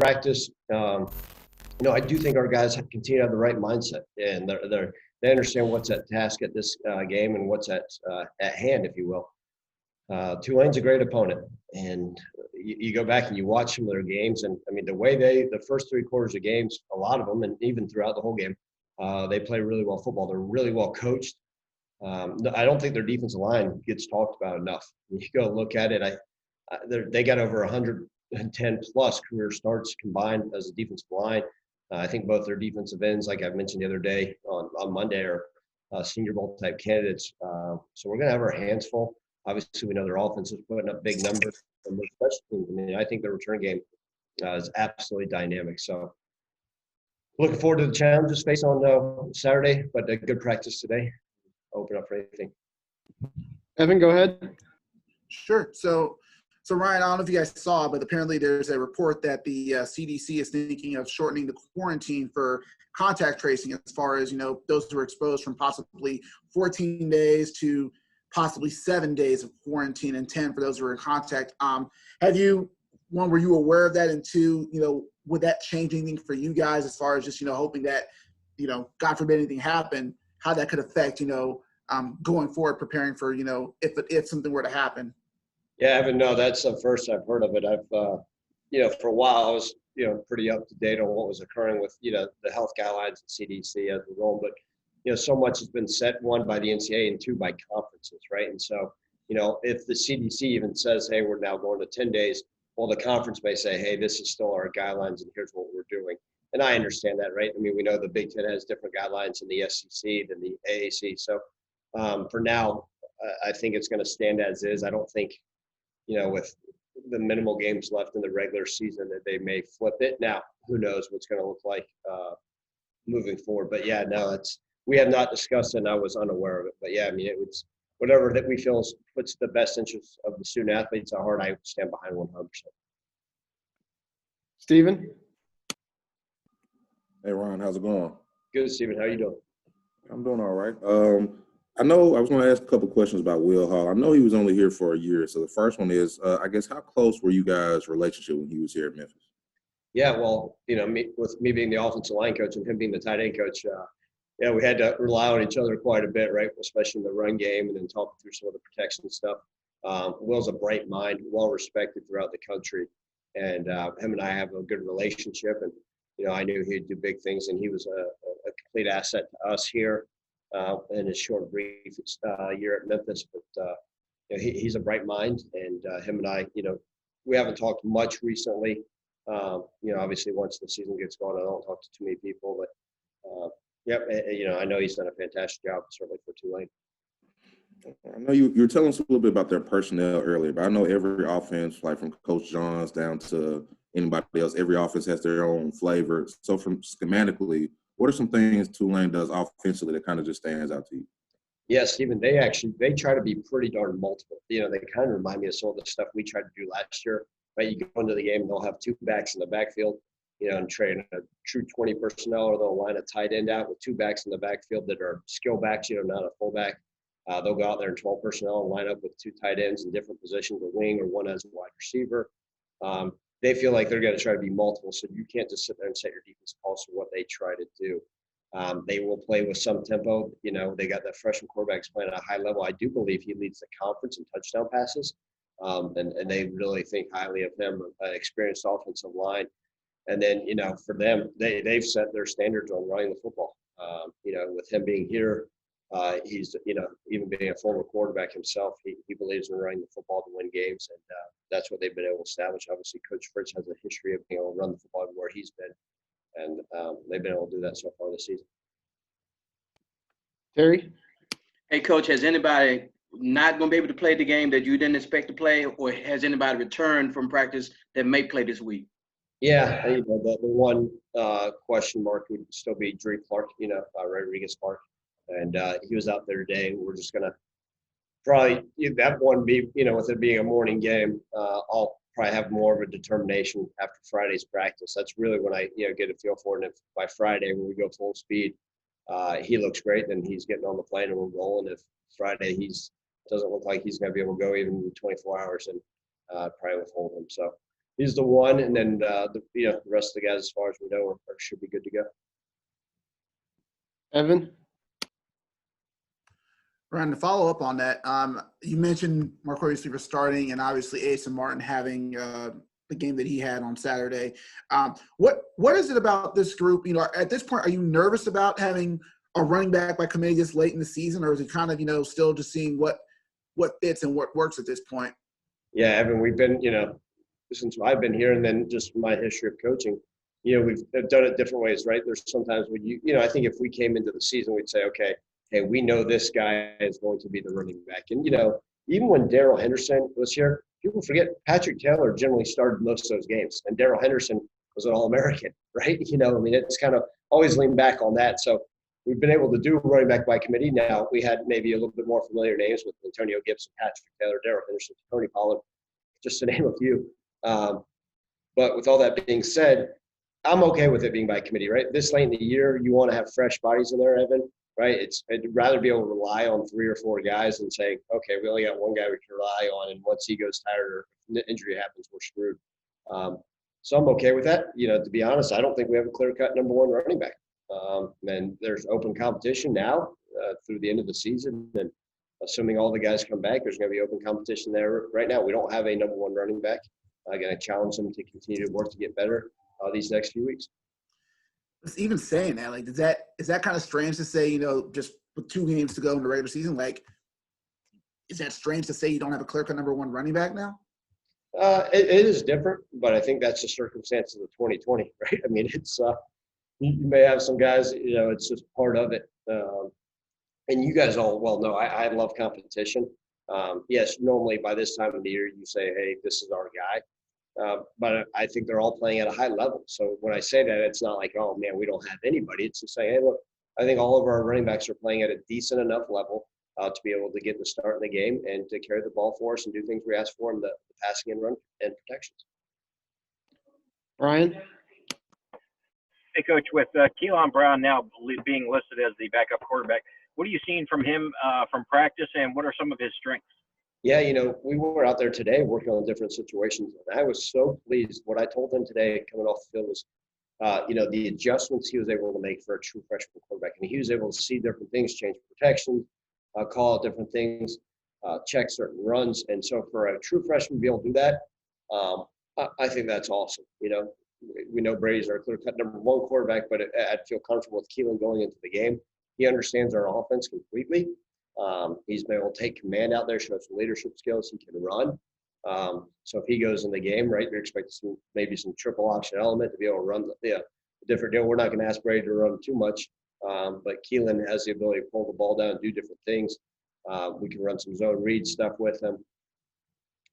practice. I do think our guys continue to have the right mindset, and they understand what's at task at this game and what's at hand, if you will. Tulane's a great opponent, and you go back and you watch some of their games, and I mean the way the first three quarters of games, a lot of them, and even throughout the whole game, they play really well football. They're really well coached. I don't think their defensive line gets talked about enough. When you go look at it, they got over 110 plus career starts combined as a defensive line. I think both their defensive ends, like I mentioned the other day on Monday, are Senior Bowl type candidates. So we're going to have our hands full. Obviously, we know their offense is putting up big numbers. And their special teams, I mean, I think their return game is absolutely dynamic. So looking forward to the challenges faced on Saturday, but a good practice today. Open up for anything. Evan, go ahead. Sure. So Ryan, I don't know if you guys saw, but apparently there's a report that the CDC is thinking of shortening the quarantine for contact tracing as far as, those who are exposed from possibly 14 days to possibly 7 days of quarantine and 10 for those who are in contact. Were you aware of that? And two, would that change anything for you guys as far as just, hoping that, God forbid anything happened, how that could affect, going forward, preparing for, if something were to happen? Yeah, Evan, no, that's the first I've heard of it. I've, for a while I was, pretty up to date on what was occurring with, the health guidelines at CDC as we're going. But, so much has been set, one, by the NCAA and two, by conferences, right? And so, if the CDC even says, hey, we're now going to 10 days, well, the conference may say, hey, this is still our guidelines and here's what we're doing. And I understand that, right? I mean, we know the Big Ten has different guidelines in the SEC than the AAC. So for now, I think it's going to stand as is. I don't think, with the minimal games left in the regular season, that they may flip it. Now, who knows what's going to look like moving forward. But, yeah, no, we have not discussed it, and I was unaware of it. But, yeah, I mean, it was whatever that we feel puts the best interests of the student athletes at heart, I stand behind 100%. Steven? Hey, Ron, how's it going? Good, Steven. How you doing? I'm doing all right. I know I was going to ask a couple questions about Will Hall. I know he was only here for a year. So the first one is, I guess, how close were you guys' relationship when he was here at Memphis? Yeah, well, with me being the offensive line coach and him being the tight end coach, we had to rely on each other quite a bit, right, especially in the run game and then talking through some of the protection stuff. Will's a bright mind, well-respected throughout the country, and him and I have a good relationship. And, I knew he'd do big things, and he was a complete asset to us here in his short, brief year at Memphis. But, he's a bright mind, and him and I, we haven't talked much recently. Obviously once the season gets going, I don't talk to too many people, but I know he's done a fantastic job, certainly for Tulane. I know you were telling us a little bit about their personnel earlier, but I know every offense, like from Coach Johns down to anybody else, every offense has their own flavor. So from schematically, what are some things Tulane does offensively that kind of just stands out to you? Yeah, Stephen, they try to be pretty darn multiple. They kind of remind me of some of the stuff we tried to do last year. Right, you go into the game and they'll have two backs in the backfield, and train a true 20 personnel, or they'll line a tight end out with two backs in the backfield that are skill backs, not a fullback. They'll go out there in 12 personnel and line up with two tight ends in different positions, a wing or one as a wide receiver. They feel like they're going to try to be multiple, so you can't just sit there and set your defense calls for what they try to do. They will play with some tempo. They got that freshman quarterbacks playing at a high level. I do believe he leads the conference in touchdown passes, and they really think highly of him, an experienced offensive line. And then, for them, they've set their standards on running the football. With him being here, he's, even being a former quarterback himself, he believes in running the football to win games, and that's what they've been able to establish. Obviously, Coach Fritz has a history of being able to run the football where he's been, and they've been able to do that so far this season. Terry? Hey, Coach, has anybody not going to be able to play the game that you didn't expect to play, or has anybody returned from practice that may play this week? Yeah, the one question mark would still be Drew Clark, Rodriguez Clark. And he was out there today, and we're just going to probably – that one be, with it being a morning game, I'll probably have more of a determination after Friday's practice. That's really when I, get a feel for it. And if by Friday when we go full speed, he looks great, then he's getting on the plane and we're rolling. If Friday doesn't look like he's going to be able to go even 24 hours, and probably withhold him. So he's the one, and then the rest of the guys, as far as we know, should be good to go. Evan? Ryan, to follow up on that, you mentioned Marquarius Weaver starting, and obviously Ace and Martin having the game that he had on Saturday. What is it about this group? At this point, are you nervous about having a running back by committee this late in the season, or is it kind of still just seeing what fits and what works at this point? Yeah, Evan, we've been since I've been here, and then just my history of coaching, we've done it different ways, right? There's sometimes when I think if we came into the season, we'd say, okay, hey, we know this guy is going to be the running back. And, even when Darrell Henderson was here, people forget Patrick Taylor generally started most of those games. And Darrell Henderson was an All-American, right? It's kind of always lean back on that. So we've been able to do running back by committee. Now, we had maybe a little bit more familiar names with Antonio Gibson, Patrick Taylor, Darrell Henderson, Tony Pollard, just to name a few. But with all that being said, I'm okay with it being by committee, right? This late in the year, you want to have fresh bodies in there, Evan. Right, I'd rather be able to rely on 3 or 4 guys and say, okay, we only got one guy we can rely on, and once he goes tired or injury happens, we're screwed. So I'm okay with that. To be honest, I don't think we have a clear-cut number 1 running back. And there's open competition now through the end of the season, and assuming all the guys come back, there's going to be open competition there. Right now, we don't have a number 1 running back. I'm going to challenge them to continue to work to get better these next few weeks. Even saying that, is that kind of strange to say, just with 2 games to go in the regular season? Is that strange to say you don't have a clear-cut number 1 running back now? It is different, but I think that's the circumstances of 2020, right? It's you may have some guys, it's just part of it. And you guys all well know I love competition. Yes, normally by this time of the year you say, hey, this is our guy. But I think they're all playing at a high level. So when I say that, it's not like, oh, man, we don't have anybody. It's just saying, hey, look, I think all of our running backs are playing at a decent enough level to be able to get the start in the game and to carry the ball for us and do things we ask for in the passing and run and protections. Ryan? Hey, Coach, with Keelan Brown now being listed as the backup quarterback, what are you seeing from him from practice, and what are some of his strengths? Yeah, we were out there today working on different situations, and I was so pleased. What I told him today coming off the field was, the adjustments he was able to make for a true freshman quarterback. And he was able to see different things, change protection, call out different things, check certain runs. And so for a true freshman to be able to do that, I think that's awesome. We know Brady's our clear-cut number 1 quarterback, but I'd feel comfortable with Keelan going into the game. He understands our offense completely. He's been able to take command out there, show some leadership skills. He can run. So if he goes in the game, right, you're expecting maybe some triple option element to be able to run the different deal. We're not going to ask Brady to run too much, but Keelan has the ability to pull the ball down and do different things. We can run some zone read stuff with him.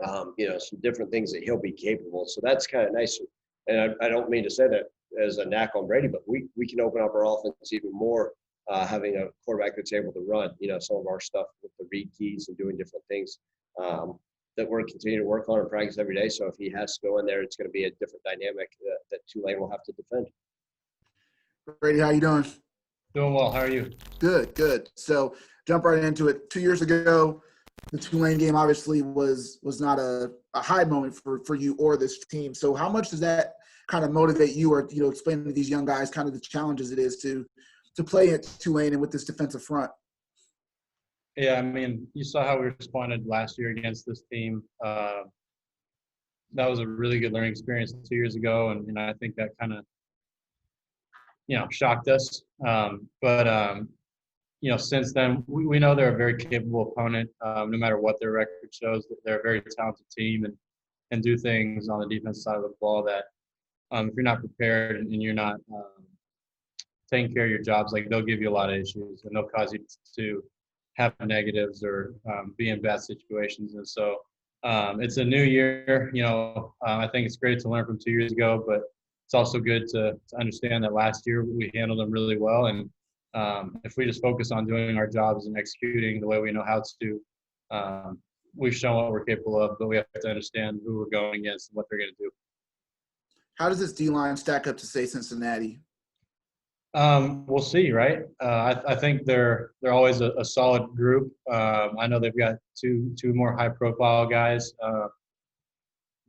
Some different things that he'll be capable. So that's kind of nice. And I don't mean to say that as a knack on Brady, but we can open up our offense even more. Having a quarterback that's able to run, some of our stuff with the read keys and doing different things that we're continuing to work on in practice every day. So if he has to go in there, it's going to be a different dynamic that Tulane will have to defend. Brady, how you doing? Doing well. How are you? Good. So jump right into it. 2 years ago, the Tulane game obviously was not a high moment for you or this team. So how much does that kind of motivate you, or explain to these young guys kind of the challenges it is to play at Tulane and with this defensive front? Yeah, you saw how we responded last year against this team. That was a really good learning experience 2 years ago, and I think that kind of, shocked us. But since then, we know they're a very capable opponent. No matter what their record shows, they're a very talented team and do things on the defense side of the ball that if you're not prepared and you're not taking care of your jobs, they'll give you a lot of issues and they'll cause you to have negatives or be in bad situations. And so it's a new year. I think it's great to learn from 2 years ago, but it's also good to understand that last year we handled them really well. And if we just focus on doing our jobs and executing the way we know how to, we've shown what we're capable of, but we have to understand who we're going against and what they're going to do. How does this D-line stack up to, say, Cincinnati? We'll see, right? I think they're always a solid group. I know they've got two more high-profile guys,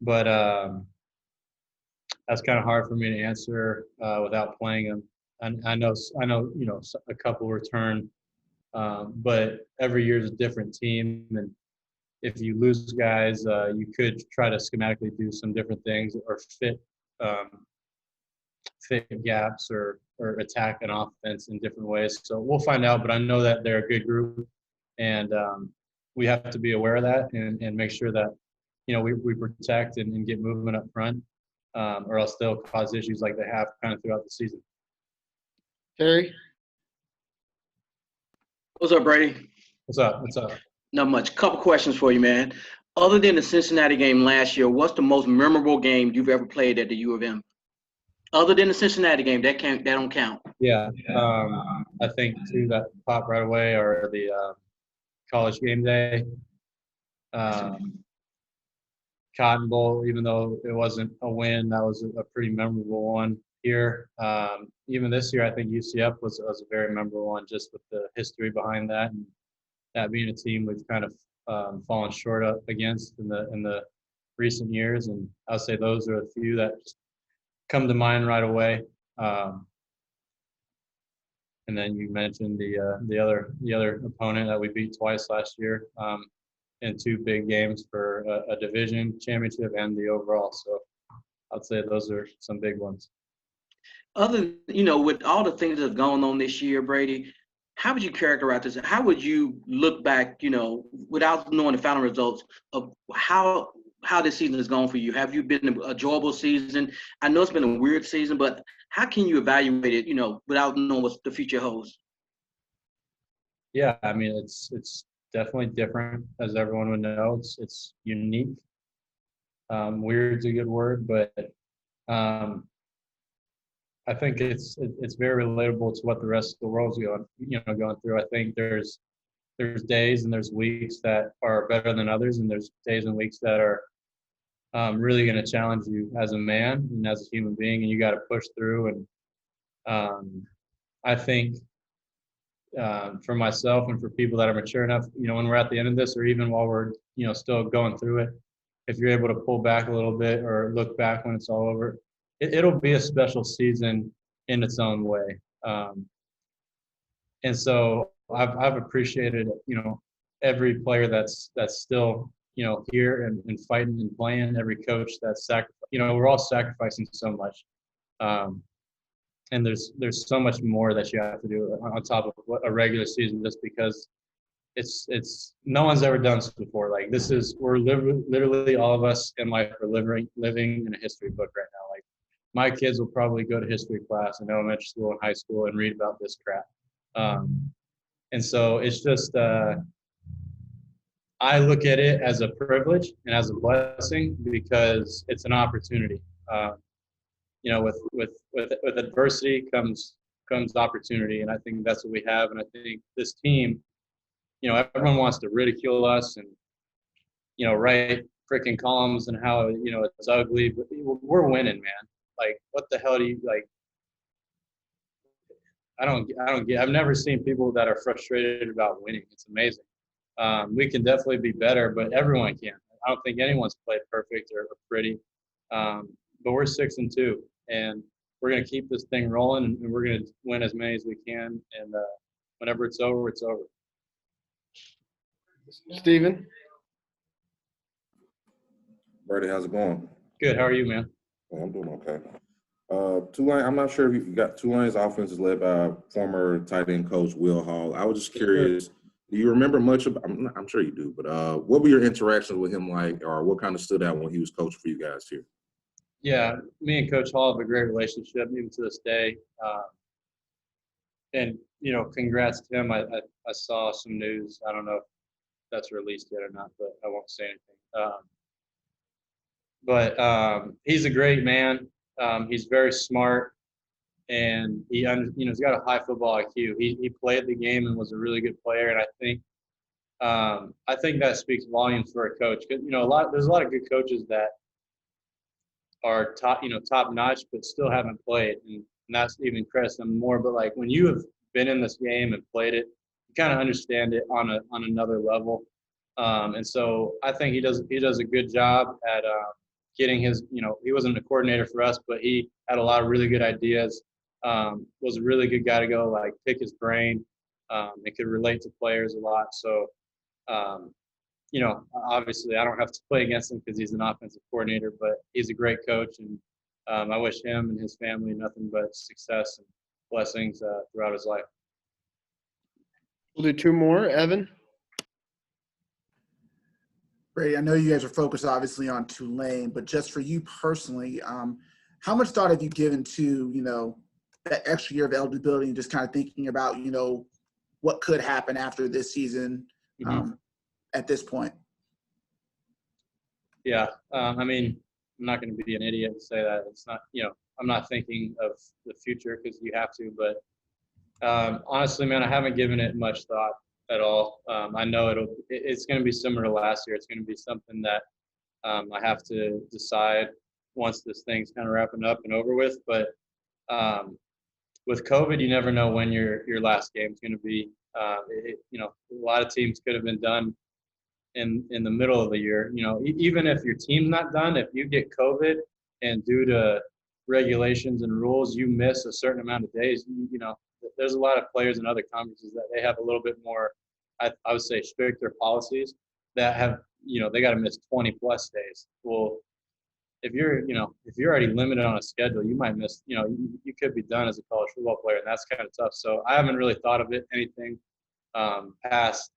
but that's kind of hard for me to answer without playing them. And I know, a couple return, but every year is a different team. And if you lose guys, you could try to schematically do some different things or fit gaps or attack an offense in different ways. So we'll find out, but I know that they're a good group, and we have to be aware of that and make sure that, we protect and get movement up front, or else they'll cause issues like they have kind of throughout the season. Terry? What's up, Brady? What's up? What's up? Not much. Couple questions for you, man. Other than the Cincinnati game last year, what's the most memorable game you've ever played at the U of M? Other than the Cincinnati game, that don't count. Yeah, I think two that pop right away are the College game day, Cotton Bowl. Even though it wasn't a win, that was a pretty memorable one here. Even this year, I think UCF was a very memorable one, just with the history behind that, and that being a team we've kind of fallen short up against in the recent years. And I'll say those are a few that just come to mind right away. And then you mentioned the other opponent that we beat twice last year in two big games for a division championship and the overall. So I'd say those are some big ones. Other, with all the things that have gone on this year, Brady, how would you characterize this? How would you look back, without knowing the final results of how this season has gone for you? Have you been an enjoyable season? I know it's been a weird season, but how can you evaluate it, without knowing what the future holds? Yeah, I mean, it's definitely different, as everyone would know. It's unique. Weird's a good word, but I think it's very relatable to what the rest of the world's going through. I think there's days and there's weeks that are better than others, and there's days and weeks that are really going to challenge you as a man and as a human being, and you got to push through. And I think for myself and for people that are mature enough, when we're at the end of this, or even while we're still going through it, if you're able to pull back a little bit or look back when it's all over, it'll be a special season in its own way. And so I've appreciated, every player that's still, here and fighting and playing, every coach that's we're all sacrificing so much. And there's so much more that you have to do on top of a regular season, just because it's no one's ever done this before. Like, we're literally all of us in life are living in a history book right now. Like, my kids will probably go to history class in elementary school and high school and read about this crap. And so it's just, I look at it as a privilege and as a blessing, because it's an opportunity. With adversity comes opportunity, and I think that's what we have. And I think this team, everyone wants to ridicule us and write freaking columns and how it's ugly, but we're winning, man. Like, what the hell do you like? I don't get. I've never seen people that are frustrated about winning. It's amazing. We can definitely be better, but everyone can. I don't think anyone's played perfect or pretty. But we're 6-2, and we're gonna keep this thing rolling, and we're gonna win as many as we can. And whenever it's over, it's over. Steven? Brady, how's it going? Good. How are you, man? I'm doing okay. Tulane, I'm not sure if you got Tulane's offense is led by former tight end coach Will Hall. I was just curious, do you remember much about, I'm sure you do, but what were your interactions with him like, or what kind of stood out when he was coaching for you guys here? Yeah, me and Coach Hall have a great relationship, even to this day. And, congrats to him. I saw some news. I don't know if that's released yet or not, but I won't say anything. But he's a great man. He's very smart, and he's got a high football IQ. He played the game and was a really good player, and I think that speaks volumes for a coach. Because there's a lot of good coaches that are top notch, but still haven't played, and that's even credits them more. But like, when you have been in this game and played it, you kind of understand it on another level. And so I think he does a good job at getting his, he wasn't a coordinator for us, but he had a lot of really good ideas. Was a really good guy to go like pick his brain. It could relate to players a lot. So, obviously I don't have to play against him because he's an offensive coordinator, but he's a great coach, and I wish him and his family nothing but success and blessings throughout his life. We'll do two more. Evan? Brady, I know you guys are focused obviously on Tulane, but just for you personally, how much thought have you given to, that extra year of eligibility and just kind of thinking about, what could happen after this season at this point? Yeah. I mean, I'm not going to be an idiot and say that it's not, I'm not thinking of the future because you have to, but honestly, man, I haven't given it much thought at all. I know it's going to be similar to last year. It's going to be something that I have to decide once this thing's kind of wrapping up and over with. But with COVID, you never know when your last game is going to be. A lot of teams could have been done in the middle of the year. Even if your team's not done, if you get COVID and due to regulations and rules, you miss a certain amount of days, there's a lot of players in other conferences that they have a little bit more, I would say, stricter policies that have, they got to miss 20 plus days. Well, if you're already limited on a schedule, you might miss, you could be done as a college football player, and that's kind of tough. So I haven't really thought of anything past,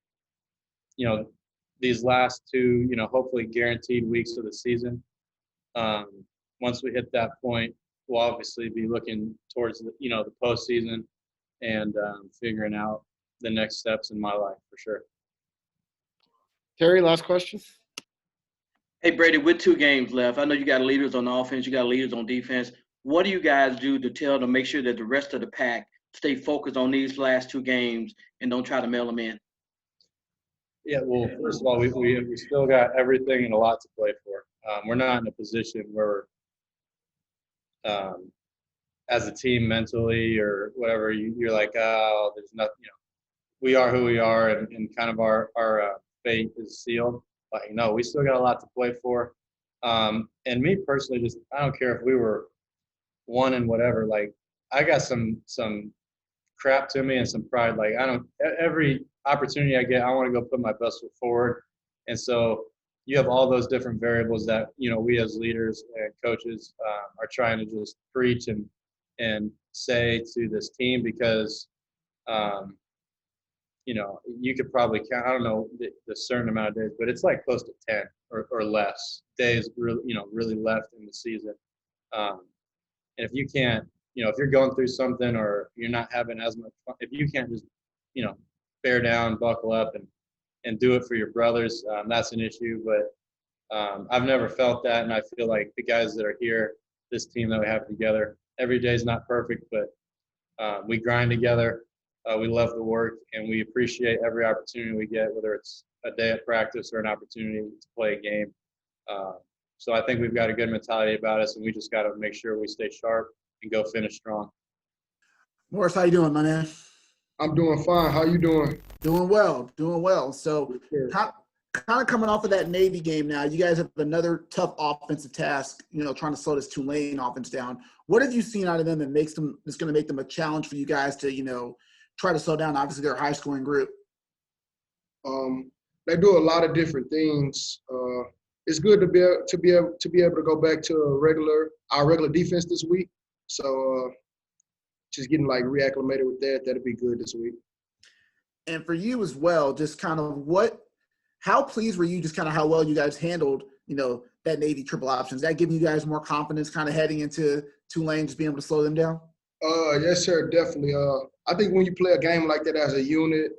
these last two, hopefully guaranteed weeks of the season. Once we hit that point, we'll obviously be looking towards the postseason and figuring out the next steps in my life for sure. Terry, last question. Hey, Brady, with 2 games left, I know you got leaders on offense, you got leaders on defense. What do you guys do to make sure that the rest of the pack stay focused on these last 2 games and don't try to mail them in? Yeah, well, first of all, we still got everything and a lot to play for. We're not in a position where as a team mentally or whatever, you're like, oh, there's nothing, we are who we are, and kind of our fate is sealed. Like, no, we still got a lot to play for. And me personally, I don't care if we were 1 and whatever, like I got some crap to me and some pride. Like every opportunity I get, I want to go put my best foot forward. And so you have all those different variables that, we as leaders and coaches are trying to just preach and say to this team because, you could probably count, I don't know the certain amount of days, but it's like close to 10 or less days, really left in the season. And if you can't, if you're going through something or you're not having as much fun, if you can't just, bear down, buckle up and do it for your brothers, that's an issue. But I've never felt that. And I feel like the guys that are here, this team that we have together, every day is not perfect, but we grind together. We love the work, and we appreciate every opportunity we get, whether it's a day at practice or an opportunity to play a game. So I think we've got a good mentality about us, and we just got to make sure we stay sharp and go finish strong. Morris, how you doing, my man? I'm doing fine. How you doing? Doing well. So kind of coming off of that Navy game now, you guys have another tough offensive task, trying to slow this Tulane offense down. What have you seen out of them that that's going to make them a challenge for you guys to, try to slow down? Obviously, they're a high-scoring group. They do a lot of different things. It's good to be able to go back to our regular defense this week. So just getting reacclimated with that. That'll be good this week. And for you as well, just kind of how pleased were you just kind of how well you guys handled, that Navy triple options? That giving you guys more confidence kind of heading into Tulane, just being able to slow them down? Yes, sir, definitely. I think when you play a game like that as a unit,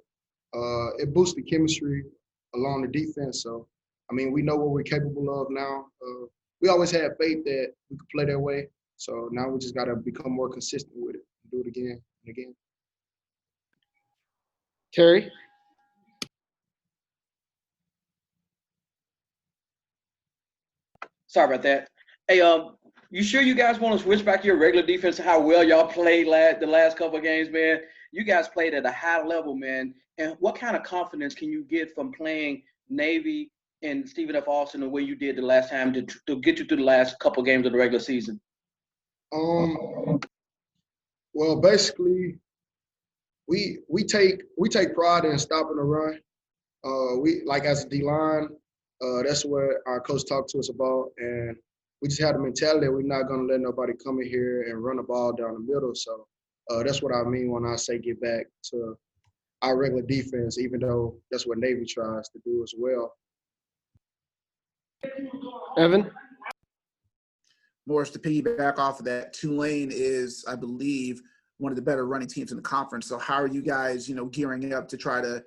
it boosts the chemistry along the defense. So, we know what we're capable of now. We always had faith that we could play that way. So now we just got to become more consistent with it and do it again and again. Terry? Sorry about that. Hey, you sure you guys want to switch back to your regular defense? How well y'all played the last couple of games, man? You guys played at a high level, man. And what kind of confidence can you get from playing Navy and Stephen F. Austin the way you did the last time to get you through the last couple games of the regular season? Well, basically, we take pride in stopping the run. We like as a D line, that's what our coach talked to us about, and we just had the mentality that we're not gonna let nobody come in here and run the ball down the middle. So that's what I mean when I say get back to our regular defense, even though that's what Navy tries to do as well. Evan? Morris, to piggyback off of that, Tulane is, I believe, one of the better running teams in the conference. So how are you guys, gearing up to try to,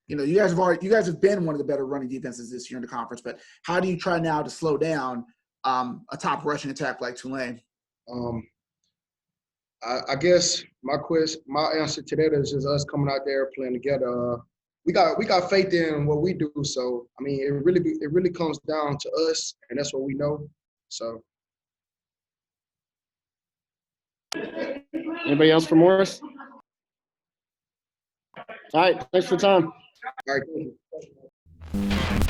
you guys have been one of the better running defenses this year in the conference, but how do you try now to slow down a top rushing attack like Tulane? I guess my answer to that is just us coming out there playing together. We got faith in what we do. So I mean, it really comes down to us, and that's what we know. So. Anybody else for Morris? All right, thanks for the time. All right, thank you.